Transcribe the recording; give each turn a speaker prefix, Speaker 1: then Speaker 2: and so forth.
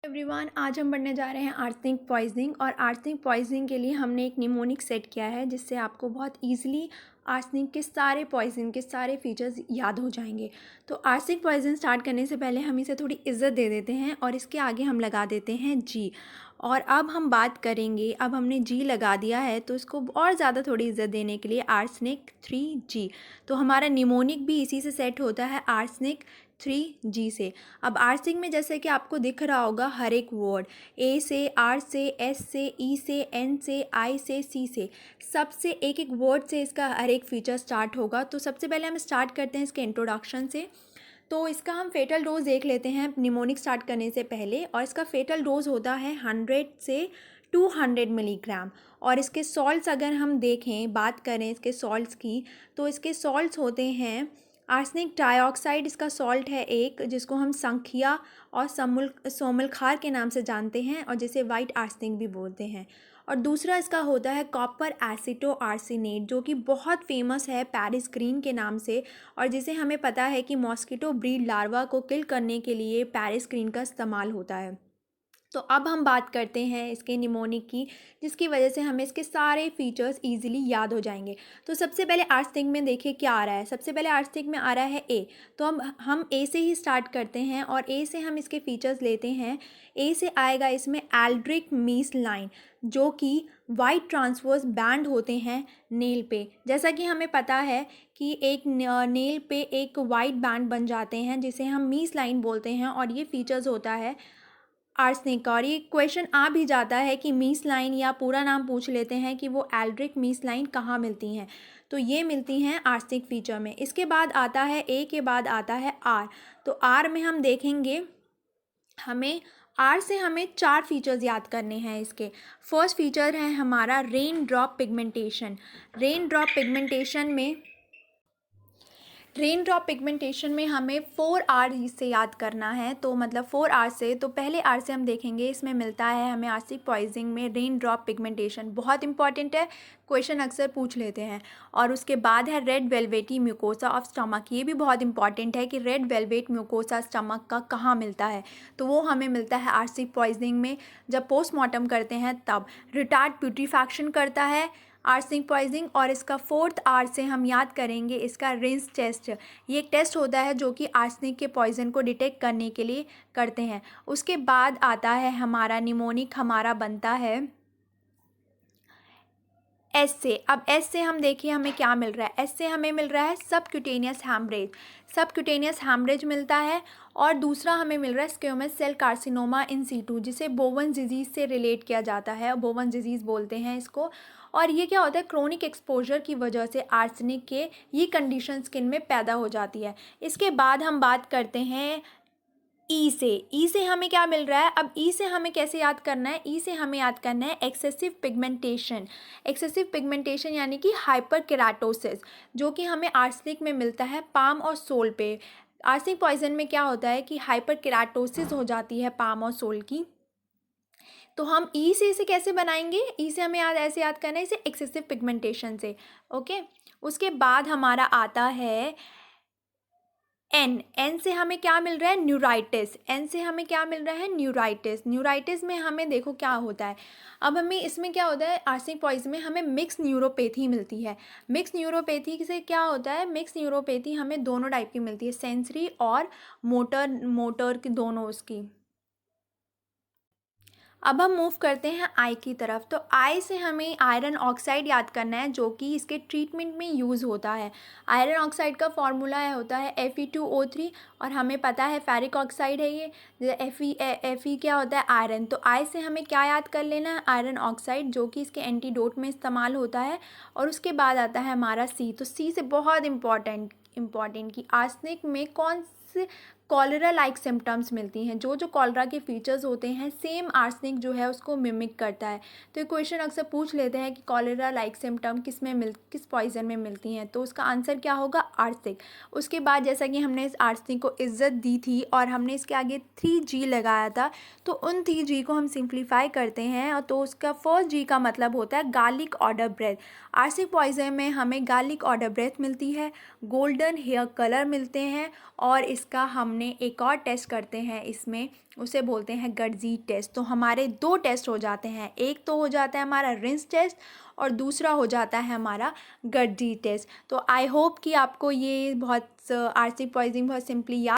Speaker 1: Everyone, आज हम पढ़ने जा रहे हैं आर्सेनिक पॉइजनिंग। और आर्सेनिक पॉइजनिंग के लिए हमने एक निमोनिक सेट किया है जिससे आपको बहुत इजीली आर्सेनिक के सारे पॉइजन के सारे फीचर्स याद हो जाएंगे। तो आर्सेनिक पॉइजन स्टार्ट करने से पहले हम इसे थोड़ी इज्जत दे देते हैं और इसके आगे हम लगा देते हैं जी। और अब हम बात करेंगे, अब हमने जी लगा दिया है तो इसको और ज़्यादा थोड़ी इज्जत देने के लिए आर्सेनिक 3G। तो हमारा निमोनिक भी इसी से सेट होता है, आर्सेनिक 3G से। अब आर्सेनिक में जैसे कि आपको दिख रहा होगा हर एक वर्ड, ए से, आर से, एस से, ई से, एन से, आई से, सी से, सबसे एक एक वर्ड से इसका हर एक फीचर स्टार्ट होगा। तो सबसे पहले हम स्टार्ट करते हैं इसके इंट्रोडक्शन से। तो इसका हम फेटल डोज देख लेते हैं निमोनिक स्टार्ट करने से पहले। और इसका फेटल डोज होता है 100 से 200 मिलीग्राम। और इसके सॉल्ट्स अगर हम देखें, बात करें इसके सॉल्ट्स की, तो इसके सॉल्ट्स होते हैं आर्सेनिक डाइऑक्साइड, इसका सॉल्ट है एक, जिसको हम संखिया और सोमलखार के नाम से जानते हैं और जिसे वाइट आर्सेनिक भी बोलते हैं। और दूसरा इसका होता है कॉपर एसिटो आर्सेनेट, जो कि बहुत फेमस है पैरिस ग्रीन के नाम से, और जिसे हमें पता है कि मॉस्किटो ब्रीड लार्वा को किल करने के लिए पैरिस ग्रीन का इस्तेमाल होता है। तो अब हम बात करते हैं इसके निमोनिक की, जिसकी वजह से हमें इसके सारे फीचर्स इजीली याद हो जाएंगे। तो सबसे पहले आर्सेनिक में देखिए क्या आ रहा है। सबसे पहले आर्सेनिक में आ रहा है ए। तो हम ए से ही स्टार्ट करते हैं और ए से हम इसके फीचर्स लेते हैं। ए से आएगा इसमें एल्ड्रिक मीस लाइन, जो कि वाइट ट्रांसवर्स बैंड होते हैं नेल पे। जैसा कि हमें पता है कि एक नेल पे एक वाइट बैंड बन जाते हैं जिसे हम मीस लाइन बोलते हैं, और ये फीचर्स होता है आर्सेनिक का। और ये क्वेश्चन आ भी जाता है कि मीस लाइन, या पूरा नाम पूछ लेते हैं कि वो एल्ड्रिक मीस लाइन कहाँ मिलती हैं। तो ये मिलती हैं आर्सेनिक फीचर में। इसके बाद आता है ए के बाद आता है आर। तो आर में हम देखेंगे, हमें आर से हमें 4 फीचर्स याद करने हैं इसके। फर्स्ट फीचर है हमारा rain drop pigmentation. Rain drop pigmentation में हमें 4R से याद करना है। तो मतलब 4R से, तो पहले R से हम देखेंगे, इसमें मिलता है हमें आर्सेनिक पॉइजनिंग में रेन ड्रॉप पिगमेंटेशन, बहुत इंपॉर्टेंट है, क्वेश्चन अक्सर पूछ लेते हैं। और उसके बाद है red velvety mucosa of stomach. ये भी बहुत इंपॉर्टेंट है कि रेड वेलवेट म्यूकोसा स्टमक का कहाँ मिलता है। तो वो हमें मिलता है आर्सेनिक पॉइजनिंग में, जब पोस्टमार्टम करते हैं तब। रिटार्ड प्यूट्रीफैक्शन करता है आर्सेनिक पॉइजनिंग। और इसका 4th R से हम याद करेंगे इसका रिंस टेस्ट। ये एक टेस्ट होता है जो कि आर्सेनिक के पॉइजन को डिटेक्ट करने के लिए करते हैं। उसके बाद आता है हमारा निमोनिक, हमारा बनता है एस से। अब एस से हम देखिए हमें क्या मिल रहा है। एस से हमें मिल रहा है सबक्यूटेनियस हैमरेज। सबक्यूटेनियस हैमरेज मिलता है। और दूसरा हमें मिल रहा है squamous cell carcinoma in situ, जिसे बोवन डिजीज़ से रिलेट किया जाता है, बोवन डिजीज़ बोलते हैं इसको। और ये क्या होता है, क्रोनिक एक्सपोजर की वजह से आर्सेनिक के ये कंडीशन स्किन में पैदा हो जाती है। इसके बाद हम बात करते हैं ई से। ई से हमें क्या मिल रहा है। अब ई से हमें कैसे याद करना है। ई से हमें याद करना है एक्सेसिव पिगमेंटेशन। एक्सेसिव पिगमेंटेशन यानी कि हाइपर केराटोसिस, जो कि हमें आर्सेनिक में मिलता है पाम और सोल पे। आर्सेनिक पॉइजन में क्या होता है कि हाइपर केराटोसिस हो जाती है पाम और सोल की। तो हम ई से इसे कैसे बनाएंगे, ई से हमें ऐसे याद करना है इसे एक्सेसिव पिगमेंटेशन से। ओके, उसके बाद हमारा आता है एन। एन से हमें क्या मिल रहा है, न्यूराइटिस। एन से हमें क्या मिल रहा है, न्यूराइटिस। न्यूराइटिस में हमें देखो क्या होता है। अब हमें इसमें क्या होता है, आर्सेनिक पॉइजन में हमें मिक्स न्यूरोपैथी मिलती है। मिक्स न्यूरोपैथी से क्या होता है, मिक्स न्यूरोपैथी हमें दोनों टाइप की मिलती है, सेंसरी और मोटर की दोनों उसकी। अब हम मूव करते हैं आई की तरफ। तो आई से हमें आयरन ऑक्साइड याद करना है, जो कि इसके ट्रीटमेंट में यूज़ होता है। आयरन ऑक्साइड का फॉर्मूला होता है Fe2O3, और हमें पता है फेरिक ऑक्साइड है ये। Fe क्या होता है, आयरन। तो आई से हमें क्या याद कर लेना है, आयरन ऑक्साइड, जो कि इसके एंटीडोट में इस्तेमाल होता है। और उसके बाद आता है हमारा सी। तो सी से बहुत इम्पॉर्टेंट कि आर्सेनिक में कौन से कॉलरा लाइक सिम्टम्स मिलती हैं। जो कॉलरा के फीचर्स होते हैं सेम आर्सेनिक जो है उसको मिमिक करता है। तो ये क्वेश्चन अक्सर पूछ लेते हैं कि कॉलरा लाइक सिम्टम किस पॉइजन में मिलती हैं। तो उसका आंसर क्या होगा, आर्सेनिक। उसके बाद जैसा कि हमने इस आर्सेनिक को इज्जत दी थी और हमने इसके आगे 3G लगाया था, तो उन 3G को हम सिंप्लीफाई करते हैं। और तो उसका फर्स्ट G का मतलब होता है garlic odour breath. Arsenic poison में हमें गार्लिक ऑर्डर ब्रेथ मिलती है, गोल्डन हेयर कलर मिलते हैं, और इसका हमने हमने एक और टेस्ट करते हैं इसमें, उसे बोलते हैं गटजी टेस्ट। तो हमारे 2 टेस्ट हो जाते हैं, एक तो हो जाता है हमारा रिंस टेस्ट और दूसरा हो जाता है हमारा गटजी टेस्ट। तो आई होप कि आपको ये बहुत आर्सेनिक पॉइजनिंग बहुत सिंपली याद